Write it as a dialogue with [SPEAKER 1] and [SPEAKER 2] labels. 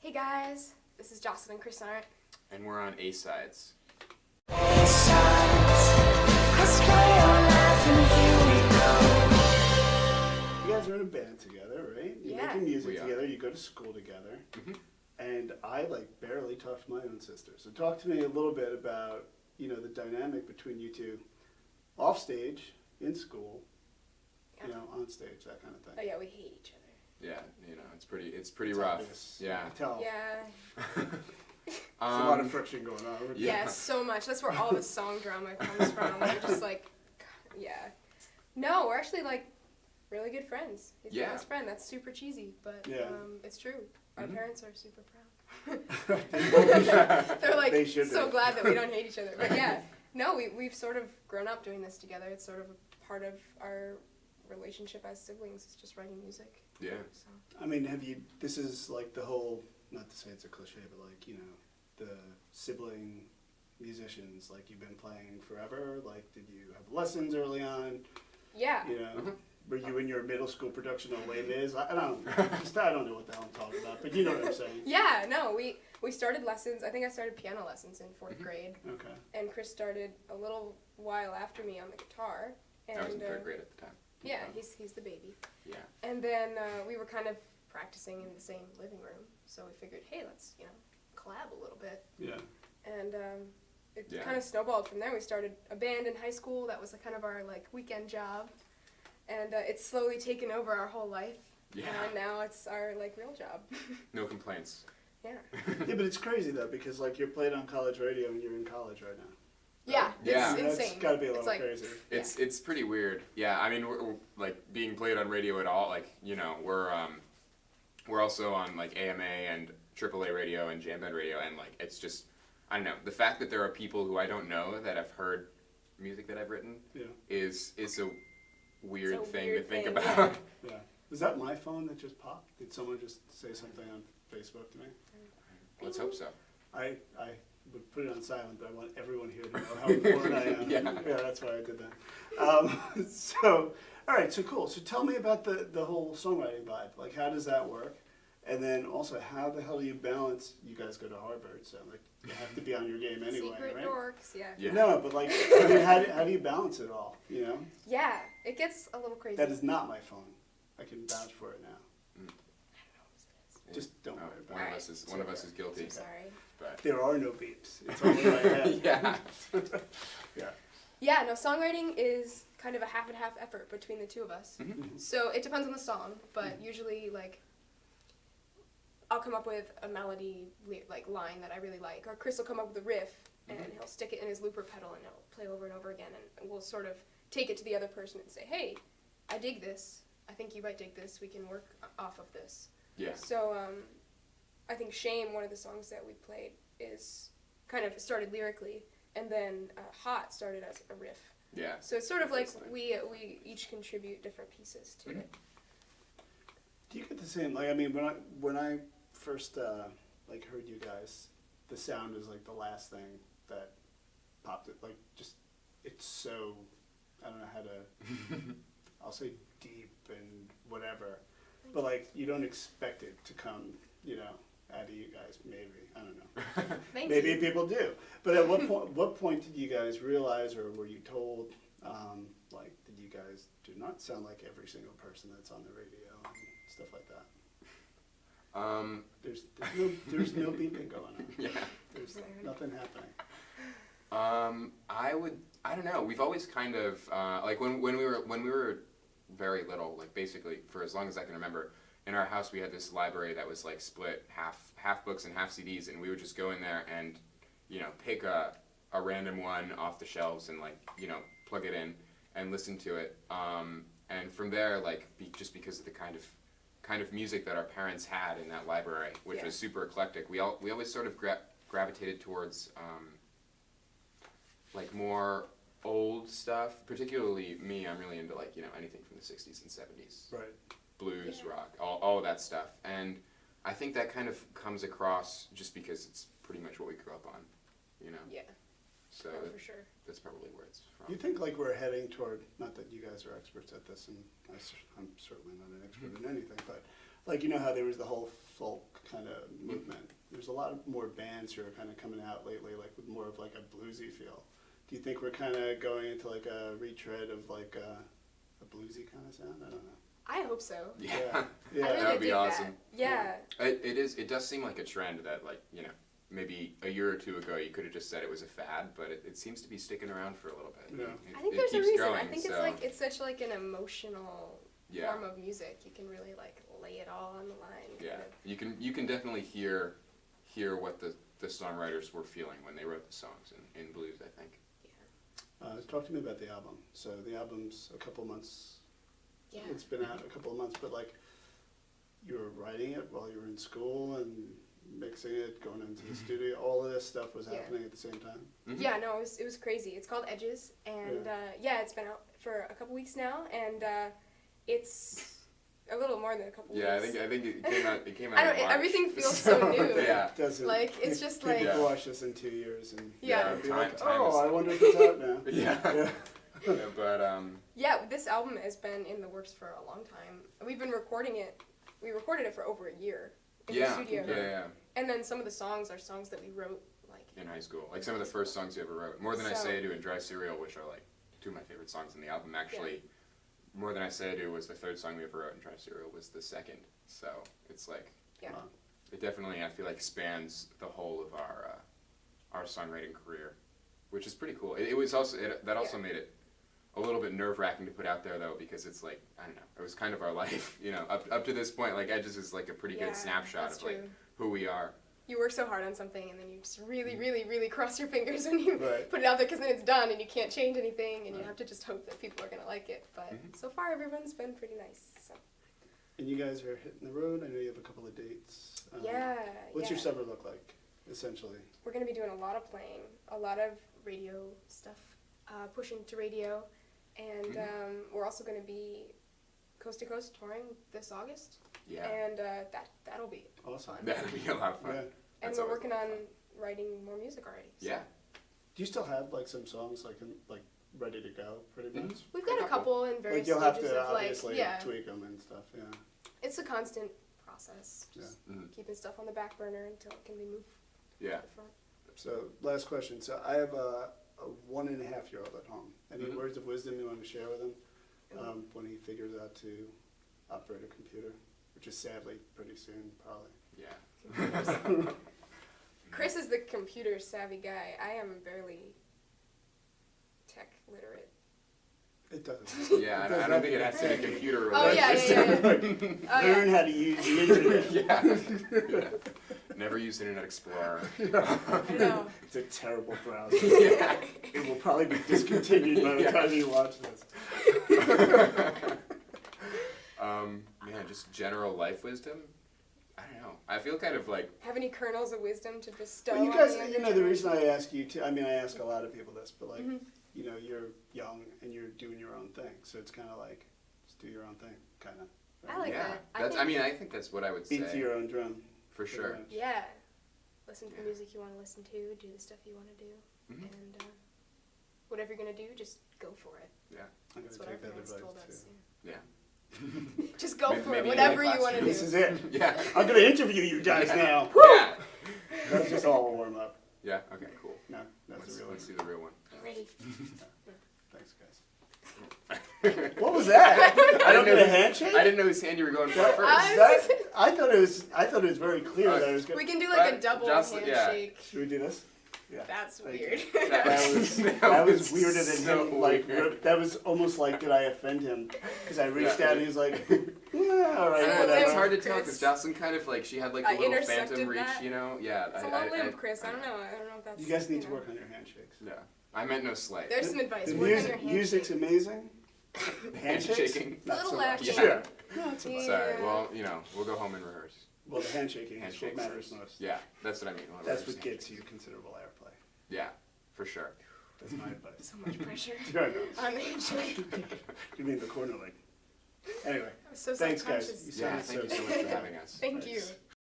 [SPEAKER 1] Hey guys, this is Jocelyn and Chris Arndt.
[SPEAKER 2] And we're on A-Sides.
[SPEAKER 3] You guys are in a band together, right? You're making music together, you go to school together.
[SPEAKER 2] Mm-hmm.
[SPEAKER 3] And I barely talk to my own sister. So talk to me a little bit about, the dynamic between you two off stage, in school, on stage, that kind of thing.
[SPEAKER 1] Oh yeah, we hate each other.
[SPEAKER 2] Yeah, it's pretty rough.
[SPEAKER 3] Obvious.
[SPEAKER 2] Yeah.
[SPEAKER 3] I can tell.
[SPEAKER 1] Yeah.
[SPEAKER 3] There's a lot of friction going on.
[SPEAKER 1] Yeah, so much. That's where all the song drama comes from. We're just like, yeah. No, we're actually like really good friends. He's my best friend. That's super cheesy, but it's true. Our parents are super proud. They're like so glad that we don't hate each other. But yeah, no, we've sort of grown up doing this together. It's sort of a part of our relationship as siblings. It's just writing music.
[SPEAKER 2] Yeah.
[SPEAKER 1] So.
[SPEAKER 3] I mean, this is like the whole, not to say it's a cliche, but like, the sibling musicians, like you've been playing forever. Like, did you have lessons early on?
[SPEAKER 1] Yeah.
[SPEAKER 3] Were you in your middle school production on Les Mis? I don't know what the hell I'm talking about, but you know what I'm saying.
[SPEAKER 1] Yeah, no, we started lessons. I think I started piano lessons in 4th grade.
[SPEAKER 3] Okay.
[SPEAKER 1] And Chris started a little while after me on the guitar. And,
[SPEAKER 2] I was in 3rd grade at the time.
[SPEAKER 1] Yeah, he's the baby.
[SPEAKER 2] Yeah.
[SPEAKER 1] And then we were kind of practicing in the same living room, so we figured, hey, let's collab a little bit.
[SPEAKER 3] Yeah.
[SPEAKER 1] And it kind of snowballed from there. We started a band in high school. That was kind of our weekend job. And it's slowly taken over our whole life. Yeah. And now it's our real job.
[SPEAKER 2] No complaints.
[SPEAKER 1] Yeah.
[SPEAKER 3] Yeah, but it's crazy though, because you're played on college radio and you're in college right now.
[SPEAKER 1] Yeah, it's insane.
[SPEAKER 3] That's gotta be a little crazy.
[SPEAKER 2] It's pretty weird. Yeah, I mean, we're being played on radio at all. We're also on AMA and AAA radio and jam band radio, and it's just, I don't know, the fact that there are people who I don't know that have heard music that I've written is a weird thing to think about.
[SPEAKER 3] Yeah. Was that my phone that just popped? Did someone just say something on Facebook to me?
[SPEAKER 2] Let's hope so.
[SPEAKER 3] I would put it on silent, but I want everyone here to know how important I am. Yeah, that's why I did that. So, all right, so cool. So tell me about the whole songwriting vibe. How does that work? And then also, how the hell do you balance? You guys go to Harvard, so you have to be on your game anyway,
[SPEAKER 1] Secret
[SPEAKER 3] right?
[SPEAKER 1] dorks, yeah.
[SPEAKER 3] No, but how do you balance it all?
[SPEAKER 1] Yeah, it gets a little crazy.
[SPEAKER 3] That is not my phone. I can vouch for it now.
[SPEAKER 1] I don't know what it is.
[SPEAKER 3] Just don't worry about it.
[SPEAKER 2] One of us is guilty.
[SPEAKER 1] I'm sorry.
[SPEAKER 2] But
[SPEAKER 3] there are no beeps. It's all in my head.
[SPEAKER 2] Yeah.
[SPEAKER 1] Yeah, no, songwriting is kind of a half and half effort between the two of us.
[SPEAKER 3] Mm-hmm.
[SPEAKER 1] So it depends on the song, but usually I'll come up with a melody line that I really like, or Chris will come up with a riff and he'll stick it in his looper pedal and he'll play over and over again, and we'll sort of take it to the other person and say, hey, I dig this. I think you might dig this. We can work off of this.
[SPEAKER 2] Yeah.
[SPEAKER 1] So I think Shame, one of the songs that we played, is kind of started lyrically, and then Hot started as a riff.
[SPEAKER 2] Yeah.
[SPEAKER 1] So it's sort of we each contribute different pieces to it.
[SPEAKER 3] Do you get the same, when I first heard you guys, the sound is the last thing that popped it, it's so, I don't know how to, I'll say deep and whatever, but you don't expect it to come, out of you guys, maybe, I don't know. Maybe people do. But at what point did you guys realize, or were you told, that you guys do not sound like every single person that's on the radio and stuff like that? There's no beeping going on.
[SPEAKER 2] Yeah.
[SPEAKER 3] There's nothing happening.
[SPEAKER 2] I don't know. We've always kind of when we were very little, basically for as long as I can remember, in our house we had this library that was split half books and half CDs, and we would just go in there and pick a random one off the shelves and plug it in and listen to it. And from there, just because of the kind of music that our parents had in that library, which was super eclectic, we always sort of gravitated towards more old stuff. Particularly me, I'm really into anything from the 60s and 70s.
[SPEAKER 3] Right.
[SPEAKER 2] Blues, rock, all of that stuff. And I think that kind of comes across just because it's pretty much what we grew up on,
[SPEAKER 1] Yeah.
[SPEAKER 2] So
[SPEAKER 1] for sure.
[SPEAKER 2] That's probably where it's from.
[SPEAKER 3] You think we're heading toward, not that you guys are experts at this, and I'm certainly not an expert in anything, but how there was the whole folk kind of movement there's a lot more bands who are kind of coming out lately, like with more of like a bluesy feel. Do you think we're kind of going into like a retread of like a bluesy kind of sound? I don't know.
[SPEAKER 1] I hope so.
[SPEAKER 2] Yeah,
[SPEAKER 1] I really
[SPEAKER 2] that would be awesome.
[SPEAKER 1] That. Yeah.
[SPEAKER 2] It does seem like a trend that, like, you know, maybe a year or two ago you could have just said it was a fad, but it seems to be sticking around for a little bit.
[SPEAKER 3] Yeah.
[SPEAKER 1] I think there's a reason. I think it's such like an emotional form of music. You can really like lay it all on the line.
[SPEAKER 2] Yeah, you can definitely hear what the songwriters were feeling when they wrote the songs in blues, I think.
[SPEAKER 1] Yeah.
[SPEAKER 3] Talk to me about the album. So the album's a couple months.
[SPEAKER 1] Yeah.
[SPEAKER 3] It's been out a couple of months, but like you were writing it while you were in school and mixing it, going into the studio. All of this stuff was happening at the same time.
[SPEAKER 2] Mm-hmm.
[SPEAKER 1] Yeah, no, it was crazy. It's called Edges, and it's been out for a couple weeks now, and it's a little more than a couple weeks.
[SPEAKER 2] Yeah, I think it came out. It came out. In March.
[SPEAKER 1] Everything feels so new.
[SPEAKER 2] Yeah,
[SPEAKER 1] like it's just like
[SPEAKER 3] people watch this in 2 years and be like,
[SPEAKER 2] time
[SPEAKER 3] I wonder if it's out now.
[SPEAKER 2] Yeah. But
[SPEAKER 1] this album has been in the works for a long time. We've been recording it. We recorded it for over a year in the studio.
[SPEAKER 2] Yeah.
[SPEAKER 1] And then some of the songs are songs that we wrote like
[SPEAKER 2] in high school, like some of the first songs you ever wrote. More Than I Say I Do and Dry Cereal, which are like two of my favorite songs in the album. Actually, More Than I Say I Do was the third song we ever wrote, and Dry Cereal was the second. So it's like it definitely, I feel like, spans the whole of our songwriting career, which is pretty cool. It was also that also made it a little bit nerve-wracking to put out there, though, because it's like, I don't know, it was kind of our life, you know, up to this point. Like, Edges is like a pretty good snapshot of like who we are.
[SPEAKER 1] You work so hard on something, and then you just really, really, really cross your fingers when you
[SPEAKER 3] Right.
[SPEAKER 1] put it out there, because then it's done, and you can't change anything, and you have to just hope that people are going to like it. But so far, everyone's been pretty nice. So.
[SPEAKER 3] And you guys are hitting the road. I know you have a couple of dates. What's your summer look like, essentially?
[SPEAKER 1] We're going to be doing a lot of playing, a lot of radio stuff, pushing to radio, and we're also going to be coast to coast touring this August.
[SPEAKER 2] Yeah.
[SPEAKER 1] And that'll be
[SPEAKER 3] awesome.
[SPEAKER 1] fun.
[SPEAKER 2] That'll be a lot of fun.
[SPEAKER 3] Yeah.
[SPEAKER 1] And we're working on writing more music already. So.
[SPEAKER 2] Yeah.
[SPEAKER 3] Do you still have like some songs like ready to go, pretty much?
[SPEAKER 1] We've got a couple in various
[SPEAKER 3] you'll have
[SPEAKER 1] stages
[SPEAKER 3] to
[SPEAKER 1] of
[SPEAKER 3] obviously tweak them and stuff. Yeah.
[SPEAKER 1] It's a constant process. Just keeping stuff on the back burner until it can be moved.
[SPEAKER 2] Yeah.
[SPEAKER 1] To the front.
[SPEAKER 3] So last question. So I have a 1.5-year-old at home. Any words of wisdom you want to share with him when he figures out to operate a computer, which is sadly pretty soon, probably.
[SPEAKER 2] Yeah.
[SPEAKER 1] Chris is the computer savvy guy. I am barely tech literate.
[SPEAKER 3] It doesn't.
[SPEAKER 2] Yeah, I don't think it has to be computer related.
[SPEAKER 1] Oh yeah.
[SPEAKER 3] Learn how to use the internet.
[SPEAKER 2] Yeah. Never use Internet Explorer.
[SPEAKER 1] I know.
[SPEAKER 3] It's a terrible browser.
[SPEAKER 2] Yeah.
[SPEAKER 3] It will probably be discontinued by the time you watch this.
[SPEAKER 2] Man, just general life wisdom. I don't know. I feel kind of like.
[SPEAKER 1] Have any kernels of wisdom to bestow?
[SPEAKER 3] Well, you guys,
[SPEAKER 1] on
[SPEAKER 3] you know, the reason I ask you too. I mean, I ask a lot of people this, but like, you know, you're young and you're doing your own thing, so it's kind of like, just do your own thing, kind of.
[SPEAKER 1] I like that.
[SPEAKER 2] I think that's what I would say.
[SPEAKER 3] Beat to your own drum.
[SPEAKER 2] For sure.
[SPEAKER 1] Yeah. Listen to the music you want to listen to, do the stuff you want to do, and whatever you're going to do, just go for it.
[SPEAKER 2] Yeah.
[SPEAKER 1] That's what our parents told us.
[SPEAKER 2] Yeah.
[SPEAKER 1] Just go for it, whatever you want to do.
[SPEAKER 3] This is it.
[SPEAKER 2] Yeah.
[SPEAKER 3] I'm going to interview you guys now.
[SPEAKER 2] Yeah.
[SPEAKER 3] That's just all a warm up.
[SPEAKER 2] Yeah, okay, cool.
[SPEAKER 3] No, that's the real one.
[SPEAKER 2] Let's see the real one.
[SPEAKER 1] I'm ready.
[SPEAKER 3] Thanks, guys. What was that? I don't get a handshake?
[SPEAKER 2] I didn't know whose hand you were going for first.
[SPEAKER 3] I thought it was very clear that I was going.
[SPEAKER 1] We can do like a double handshake.
[SPEAKER 3] Yeah. Should we do this? Yeah.
[SPEAKER 1] That's weird.
[SPEAKER 3] That was weirder than
[SPEAKER 2] so
[SPEAKER 3] him. Like
[SPEAKER 2] weird.
[SPEAKER 3] that was almost like, did I offend him? Because I reached out and he was like, yeah, all right, whatever.
[SPEAKER 2] It's hard to tell because Jocelyn kind of like she had like the little phantom reach,
[SPEAKER 1] that.
[SPEAKER 2] you know? Yeah.
[SPEAKER 1] It's a long limb, Chris. I don't know if that's.
[SPEAKER 3] You guys need to work on your handshakes.
[SPEAKER 2] Yeah. I meant no slight.
[SPEAKER 1] There's some advice.
[SPEAKER 3] The
[SPEAKER 1] Work on your handshake.
[SPEAKER 3] music's amazing.
[SPEAKER 2] Handshaking.
[SPEAKER 1] A little
[SPEAKER 3] action.
[SPEAKER 1] action.
[SPEAKER 3] Yeah. Not so much.
[SPEAKER 2] Sorry. Well, you know, we'll go home and rehearse.
[SPEAKER 3] Well, the handshaking is what matters most.
[SPEAKER 2] Yeah, that's what I mean.
[SPEAKER 3] That's what gets you considerable airplay.
[SPEAKER 2] Yeah, for sure.
[SPEAKER 3] That's my advice.
[SPEAKER 1] So much pressure
[SPEAKER 3] Yeah, I know.
[SPEAKER 1] on the handshake.
[SPEAKER 3] You mean the corner leg. Anyway,
[SPEAKER 1] I'm so
[SPEAKER 3] thanks, guys.
[SPEAKER 1] self-conscious.
[SPEAKER 2] Yeah, thank you so much for having us.
[SPEAKER 1] Thank you.
[SPEAKER 3] Thanks.